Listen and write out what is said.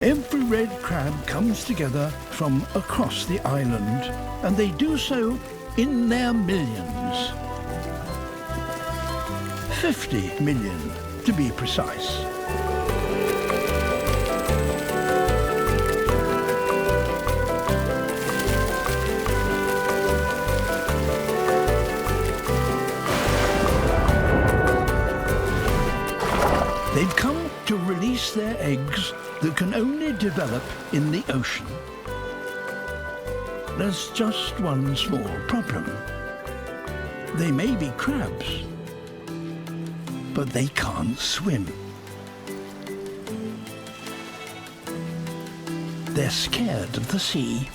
Every red crab comes together from across the island, and they do so in their millions. 50 million, to be precise. They've come to release their eggs that can only develop in the ocean. There's just one small problem. They may be crabs, but they can't swim. They're scared of the sea.